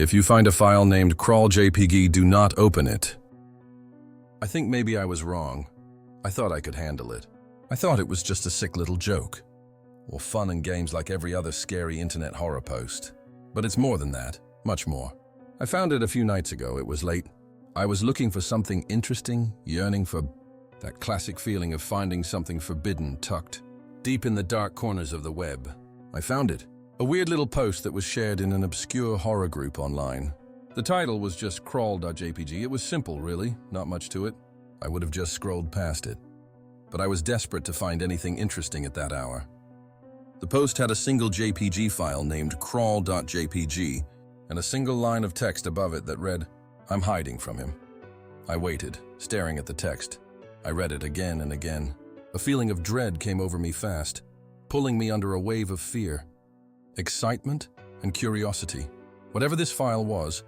If you find a file named CRAWL.JPG, do not open it. I think maybe I was wrong. I thought I could handle it. I thought it was just a sick little joke, or fun and games like every other scary internet horror post. But it's more than that, much more. I found it a few nights ago. It was late. I was looking for something interesting, yearning for that classic feeling of finding something forbidden tucked deep in the dark corners of the web. I found it. A weird little post that was shared in an obscure horror group online. The title was just CRAWL.JPG. It was simple, really, not much to it. I would have just scrolled past it. But I was desperate to find anything interesting at that hour. The post had a single JPG file named CRAWL.JPG and a single line of text above it that read, "I'm hiding from him." I waited, staring at the text. I read it again and again. A feeling of dread came over me fast, pulling me under a wave of fear, excitement, and curiosity. Whatever this file was,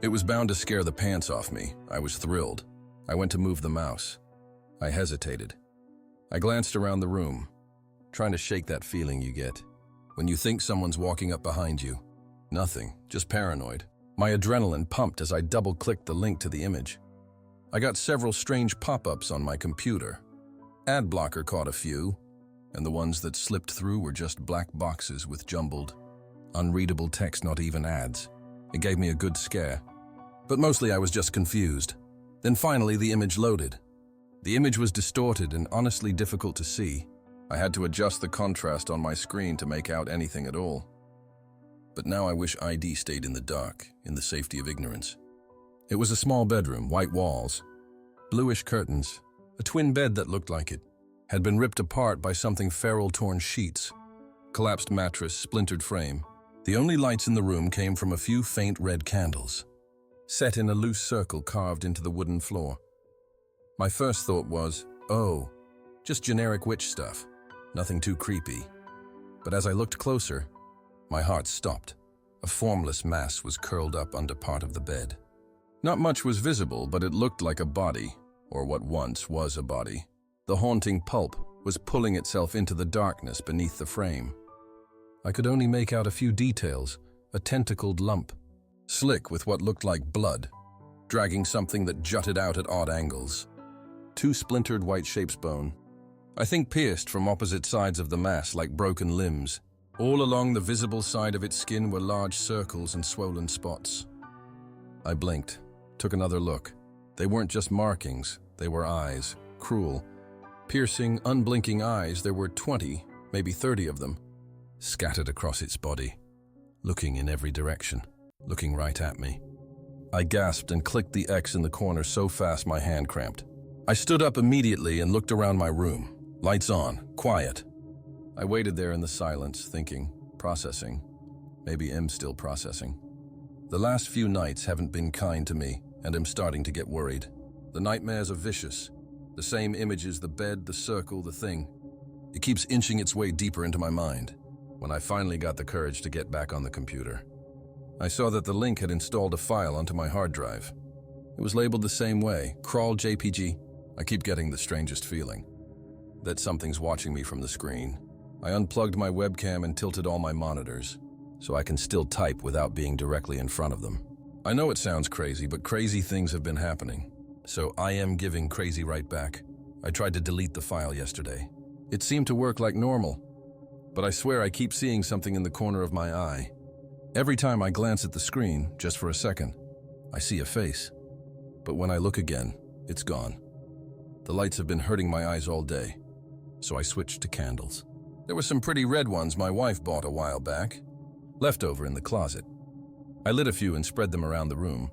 it was bound to scare the pants off me. I was thrilled. I went to move the mouse. I hesitated. I glanced around the room, trying to shake that feeling you get when you think someone's walking up behind you. Nothing, just paranoid. My adrenaline pumped as I double-clicked the link to the image. I got several strange pop-ups on my computer. Ad blocker caught a few, and the ones that slipped through were just black boxes with jumbled, unreadable text, not even ads. It gave me a good scare. But mostly I was just confused. Then finally the image loaded. The image was distorted and honestly difficult to see. I had to adjust the contrast on my screen to make out anything at all. But now I wish ID stayed in the dark, in the safety of ignorance. It was a small bedroom, white walls, bluish curtains, a twin bed that looked like it had been ripped apart by something feral, torn sheets, collapsed mattress, splintered frame. The only lights in the room came from a few faint red candles, set in a loose circle carved into the wooden floor. My first thought was, oh, just generic witch stuff, nothing too creepy. But as I looked closer, my heart stopped. A formless mass was curled up under part of the bed. Not much was visible, but it looked like a body, or what once was a body. The haunting pulp was pulling itself into the darkness beneath the frame. I could only make out a few details, a tentacled lump, slick with what looked like blood, dragging something that jutted out at odd angles. Two splintered white shapes bone, I think pierced from opposite sides of the mass like broken limbs. All along the visible side of its skin were large circles and swollen spots. I blinked, took another look. They weren't just markings, they were eyes, cruel, piercing, unblinking eyes. There were 20, maybe 30 of them, scattered across its body, looking in every direction, looking right at me. I gasped and clicked the X in the corner so fast my hand cramped. I stood up immediately and looked around my room. Lights on, quiet. I waited there in the silence, thinking, processing. Maybe am still processing. The last few nights haven't been kind to me, and I'm starting to get worried. The nightmares are vicious. The same images, the bed, the circle, the thing. It keeps inching its way deeper into my mind. When I finally got the courage to get back on the computer, I saw that the link had installed a file onto my hard drive. It was labeled the same way, CRAWL.JPG. I keep getting the strangest feeling that something's watching me from the screen. I unplugged my webcam and tilted all my monitors, so I can still type without being directly in front of them. I know it sounds crazy, but crazy things have been happening, so I am giving crazy right back. I tried to delete the file yesterday. It seemed to work like normal, but I swear I keep seeing something in the corner of my eye. Every time I glance at the screen, just for a second, I see a face. But when I look again, it's gone. The lights have been hurting my eyes all day, so I switched to candles. There were some pretty red ones my wife bought a while back, left over in the closet. I lit a few and spread them around the room.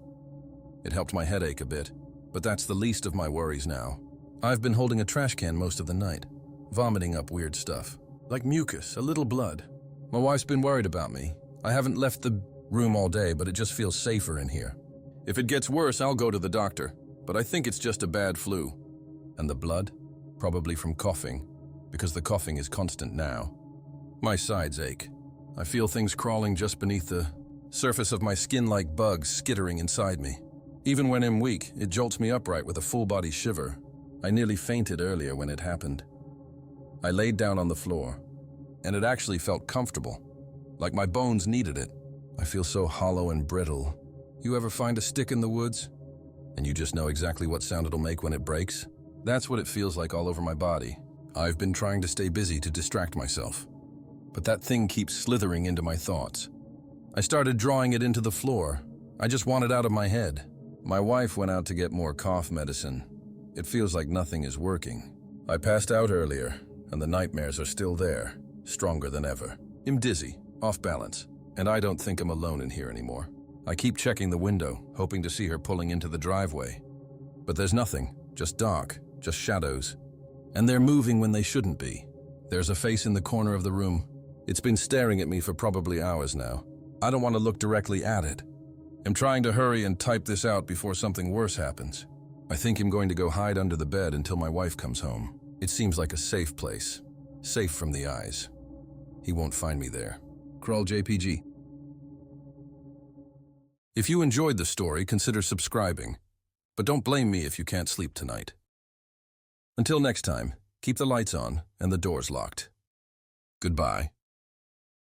It helped my headache a bit, but that's the least of my worries now. I've been holding a trash can most of the night, vomiting up weird stuff, like mucus, a little blood. My wife's been worried about me. I haven't left the room all day, but it just feels safer in here. If it gets worse, I'll go to the doctor, but I think it's just a bad flu. And the blood? Probably from coughing, because the coughing is constant now. My sides ache. I feel things crawling just beneath the surface of my skin like bugs skittering inside me. Even when I'm weak, it jolts me upright with a full-body shiver. I nearly fainted earlier when it happened. I laid down on the floor, and it actually felt comfortable, like my bones needed it. I feel so hollow and brittle. You ever find a stick in the woods? And you just know exactly what sound it'll make when it breaks? That's what it feels like all over my body. I've been trying to stay busy to distract myself, but that thing keeps slithering into my thoughts. I started drawing it into the floor. I just want it out of my head. My wife went out to get more cough medicine. It feels like nothing is working. I passed out earlier, and the nightmares are still there, stronger than ever. I'm dizzy, off balance, and I don't think I'm alone in here anymore. I keep checking the window, hoping to see her pulling into the driveway. But there's nothing, just dark, just shadows. And they're moving when they shouldn't be. There's a face in the corner of the room. It's been staring at me for probably hours now. I don't want to look directly at it. I'm trying to hurry and type this out before something worse happens. I think I'm going to go hide under the bed until my wife comes home. It seems like a safe place. Safe from the eyes. He won't find me there. CRAWL.JPG. If you enjoyed the story, consider subscribing. But don't blame me if you can't sleep tonight. Until next time, keep the lights on and the doors locked. Goodbye.